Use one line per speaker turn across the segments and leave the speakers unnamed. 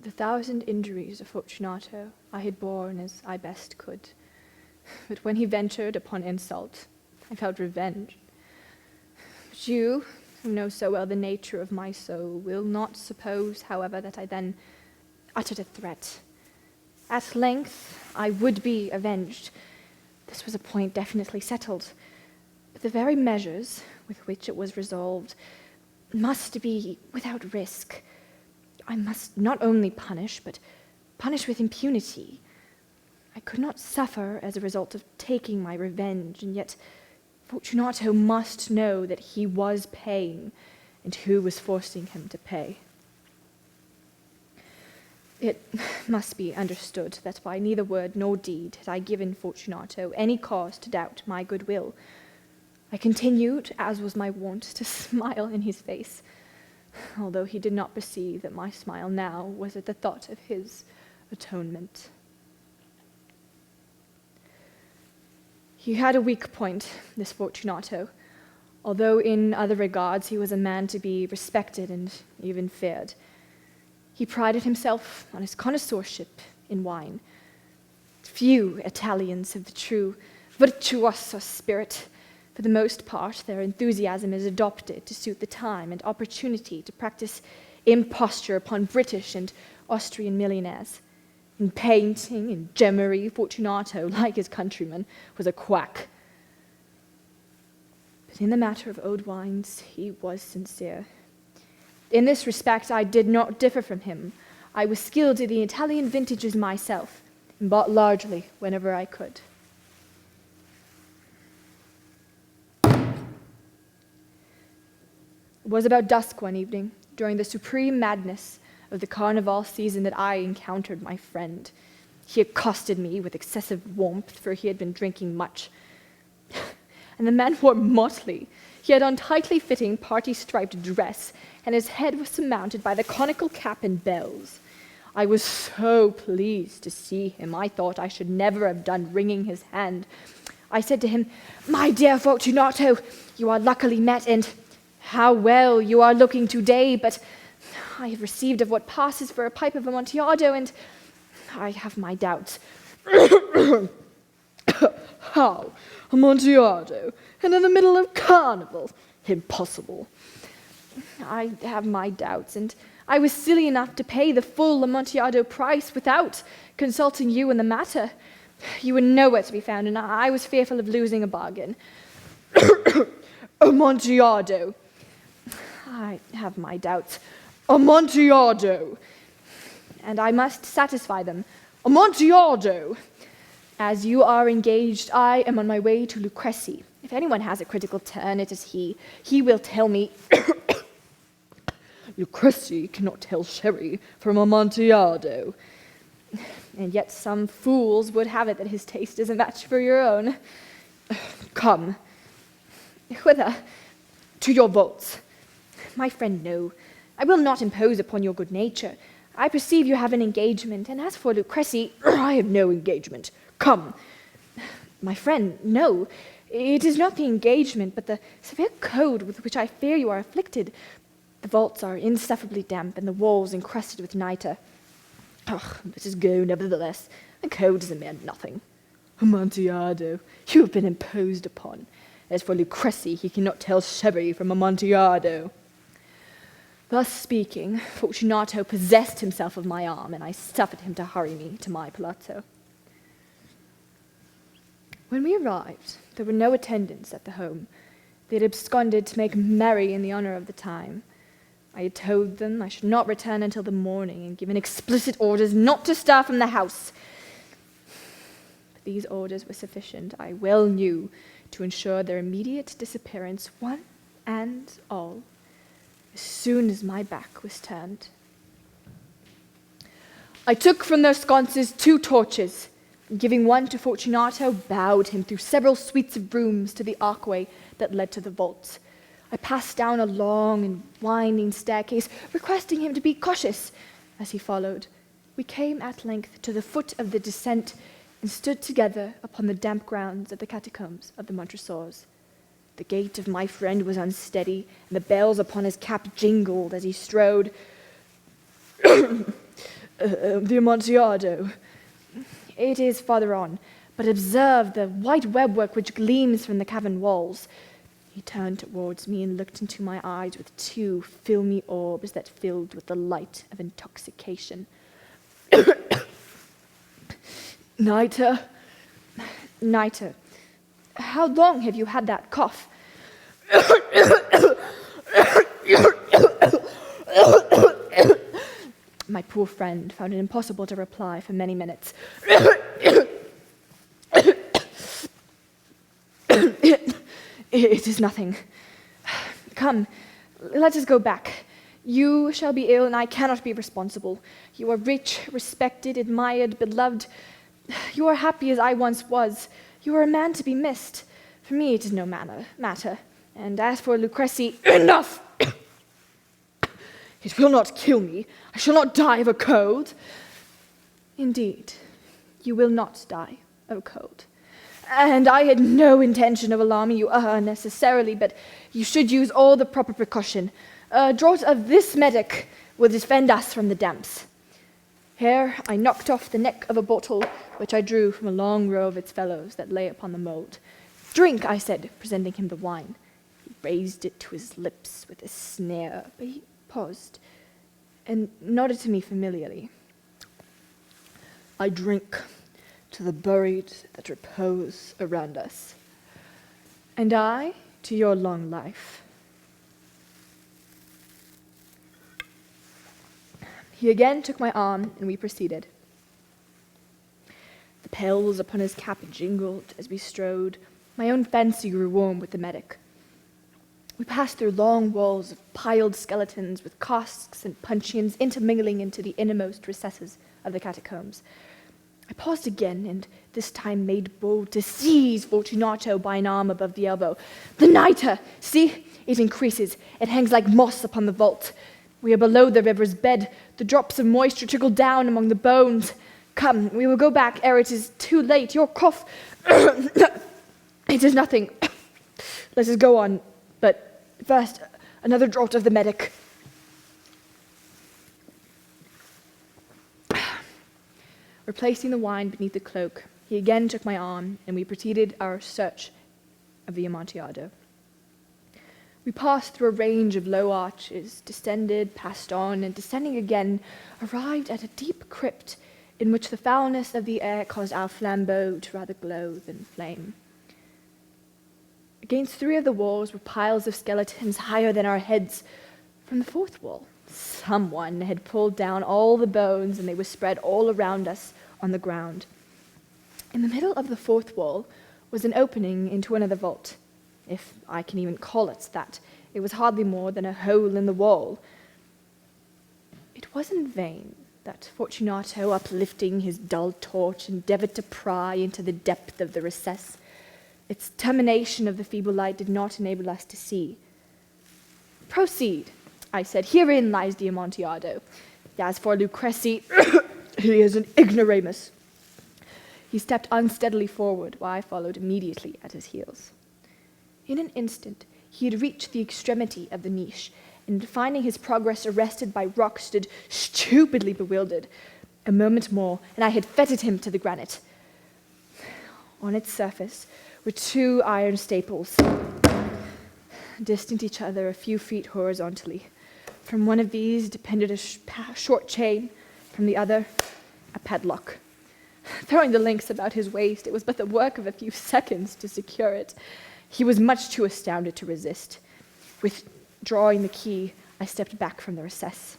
The 1,000 injuries of Fortunato I had borne as I best could, but when he ventured upon insult, I felt revenge. But you, who know so well the nature of my soul, will not suppose, however, that I then uttered a threat. At length I would be avenged. This was a point definitely settled. But the very measures with which it was resolved must be without risk. I must not only punish, but punish with impunity. I could not suffer as a result of taking my revenge, and yet Fortunato must know that he was paying, and who was forcing him to pay. It must be understood that by neither word nor deed had I given Fortunato any cause to doubt my goodwill. I continued, as was my wont, to smile in his face, although he did not perceive that my smile now was at the thought of his atonement. He had a weak point, this Fortunato, although in other regards he was a man to be respected and even feared. He prided himself on his connoisseurship in wine. Few Italians have the true virtuoso spirit. For the most part, their enthusiasm is adopted to suit the time and opportunity to practice imposture upon British and Austrian millionaires. In painting and gemmery, Fortunato, like his countrymen, was a quack. But in the matter of old wines, he was sincere. In this respect, I did not differ from him. I was skilled in the Italian vintages myself, and bought largely whenever I could. It was about dusk one evening, during the supreme madness of the carnival season, that I encountered my friend. He accosted me with excessive warmth, for he had been drinking much. And the man wore motley. He had on tightly fitting party-striped dress, and his head was surmounted by the conical cap and bells. I was so pleased to see him, I thought I should never have done wringing his hand. I said to him, "My dear Fortunato, you are luckily met, and how well you are looking today, but I have received of what passes for a pipe of Amontillado, and I have my doubts."
"How? Amontillado? And in the middle of carnival? Impossible."
"I have my doubts, and I was silly enough to pay the full Amontillado price without consulting you in the matter. You were nowhere to be found, and I was fearful of losing a bargain."
"Amontillado."
"I have my doubts."
"Amontillado."
"And I must satisfy them."
"Amontillado."
"As you are engaged, I am on my way to Lucrezi. If anyone has a critical turn, it is he. He will tell me..."
"Lucrezi cannot tell sherry from Amontillado."
"And yet some fools would have it that his taste is a match for your own."
"Come."
"Whither?"
"To your vaults."
"My friend, no. I will not impose upon your good nature. I perceive you have an engagement, and as for Lucrezi..."
"I have no engagement. Come."
"My friend, no. It is not the engagement, but the severe cold with which I fear you are afflicted. The vaults are insufferably damp, and the walls encrusted with nitre."
"Let us go, nevertheless. The cold is a mere nothing." "Amontillado, you have been imposed upon. As for Lucrezi, he cannot tell sherry from Amontillado."
Thus speaking, Fortunato possessed himself of my arm, and I suffered him to hurry me to my palazzo. When we arrived, there were no attendants at the home. They had absconded to make merry in the honor of the time. I had told them I should not return until the morning, and given explicit orders not to stir from the house. But these orders were sufficient, I well knew, to ensure their immediate disappearance, one and all, as soon as my back was turned. I took from their sconces 2 torches, and giving one to Fortunato, bowed him through several suites of rooms to the archway that led to the vaults. I passed down a long and winding staircase, requesting him to be cautious. As he followed, we came at length to the foot of the descent, and stood together upon the damp grounds of the catacombs of the Montresors. The gait of my friend was unsteady, and the bells upon his cap jingled as he strode.
The Amontillado.
It is farther on, but observe the white webwork which gleams from the cavern walls. He turned towards me and looked into my eyes with two filmy orbs that filled with the light of intoxication.
Niter?
Niter, how long have you had that cough? My poor friend found it impossible to reply for many minutes. It is nothing. Come, let us go back. You shall be ill, and I cannot be responsible. You are rich, respected, admired, beloved. You are happy as I once was. You are a man to be missed. For me it is no matter. And as for Lucrece,
Enough! It will not kill me. I shall not die of a cold.
indeed, you will not die of cold.
And I had no intention of alarming you unnecessarily, but you should use all the proper precaution. A draught of this medic will defend us from the damps.
Here I knocked off the neck of a bottle, which I drew from a long row of its fellows that lay upon the mould. Drink, I said, presenting him the wine. He raised it to his lips with a sneer, but he paused and nodded to me familiarly.
I drink to the buried that repose around us.
And I to your long life. He again took my arm, and we proceeded. The bells upon his cap jingled as we strode. My own fancy grew warm with the medic. We passed through long walls of piled skeletons with casks and puncheons intermingling into the innermost recesses of the catacombs. I paused again, and this time made bold to seize Fortunato by an arm above the elbow. The nitre! See, it increases. It hangs like moss upon the vault. We are below the river's bed. The drops of moisture trickle down among the bones. Come, we will go back ere it is too late. Your cough... It is nothing. Let us go on. But first, another draught of the medic. Replacing the wine beneath the cloak, he again took my arm, and we proceeded our search of the Amontillado. We passed through a range of low arches, descended, passed on, and descending again, arrived at a deep crypt in which the foulness of the air caused our flambeaux to rather glow than flame. Against three of the walls were piles of skeletons higher than our heads. From the fourth wall, someone had pulled down all the bones, and they were spread all around us on the ground. In the middle of the fourth wall was an opening into another vault, if I can even call it that. It was hardly more than a hole in the wall. It was in vain that Fortunato, uplifting his dull torch, endeavored to pry into the depth of the recess. Its termination of the feeble light did not enable us to see. Proceed, I said. Herein lies the Amontillado. As for Lucrece,
He is an ignoramus.
he stepped unsteadily forward, while I followed immediately at his heels. In an instant, he had reached the extremity of the niche, and finding his progress arrested by rock, stood stupidly bewildered. A moment more, and I had fettered him to the granite. On its surface were two iron staples, distant each other a few feet horizontally. From one of these depended a short chain, from the other, a padlock. Throwing the links about his waist, it was but the work of a few seconds to secure it. He was much too astounded to resist. Withdrawing the key, I stepped back from the recess.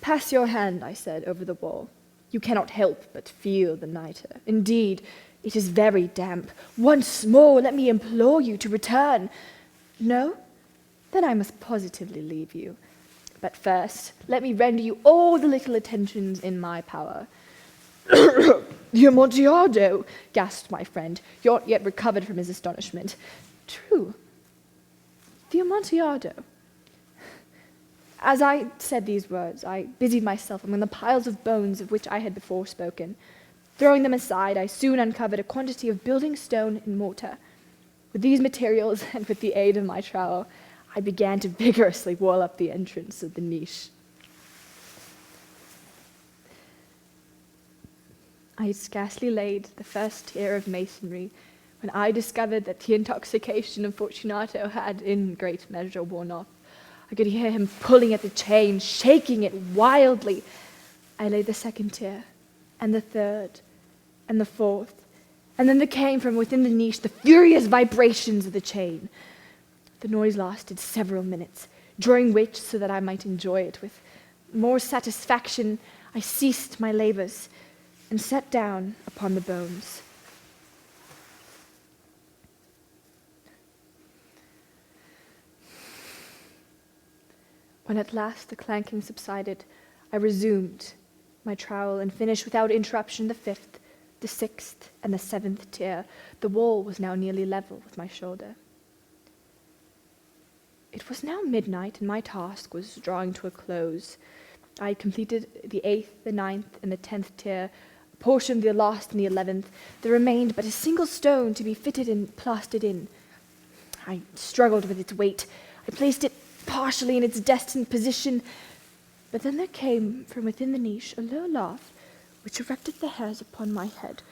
Pass your hand, I said, over the wall. You cannot help but feel the nitre. Indeed, it is very damp. Once more, let me implore you to return. No? Then I must positively leave you. But first, let me render you all the little attentions in my power.
The Amontillado,
gasped my friend, not yet recovered from his astonishment. True. The Amontillado. As I said these words, I busied myself among the piles of bones of which I had before spoken. Throwing them aside, I soon uncovered a quantity of building stone and mortar. With these materials, and with the aid of my trowel, I began to vigorously wall up the entrance of the niche. I had scarcely laid the first tier of masonry when I discovered that the intoxication of Fortunato had in great measure worn off. I could hear him pulling at the chain, shaking it wildly. I laid the second tier, and the third, and the fourth, and then there came from within the niche the furious vibrations of the chain. The noise lasted several minutes, during which, so that I might enjoy it with more satisfaction, I ceased my labors and sat down upon the bones. When at last the clanking subsided, I resumed my trowel and finished without interruption the fifth, the sixth, and the seventh tier. The wall was now nearly level with my shoulder. It was now midnight, and my task was drawing to a close. I had completed the eighth, the ninth, and the 10th tier, a portion of the last and the 11th. There remained but a single stone to be fitted and plastered in. I struggled with its weight. I placed it partially in its destined position, but then there came from within the niche a low laugh which erected the hairs upon my head.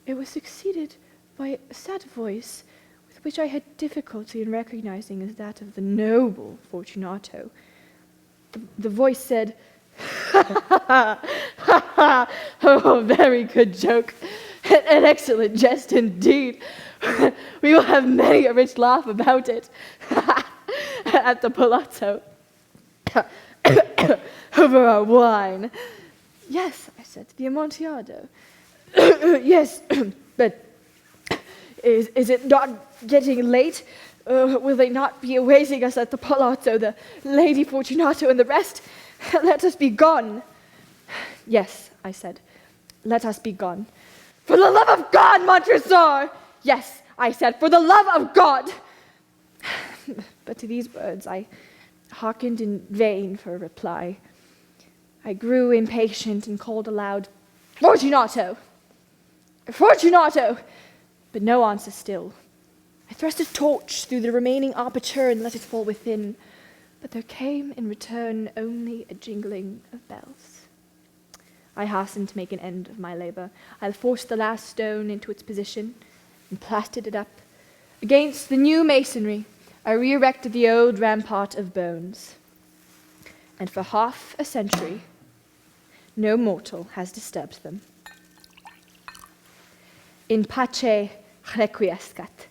It was succeeded by a sad voice, with which I had difficulty in recognizing as that of the noble Fortunato. The voice said, "Oh, very good joke, an excellent jest indeed. We will have many a rich laugh about it at the palazzo over our wine." "Yes," I said, "the Amontillado." "Yes, but is it not getting late? Will they not be awaiting us at the palazzo, the Lady Fortunato and the rest? Let us be gone." "Yes," I said, "let us be gone." "For the love of God, Montresor!" "Yes," I said, "for the love of God!" But to these words I hearkened in vain for a reply. I grew impatient and called aloud, "Fortunato! Fortunato!" But no answer still. I thrust a torch through the remaining aperture and let it fall within, but there came in return only a jingling of bells. I hastened to make an end of my labor. I forced the last stone into its position and plastered it up. Against the new masonry, I re-erected the old rampart of bones. And for half a century, no mortal has disturbed them. In pace requiescat.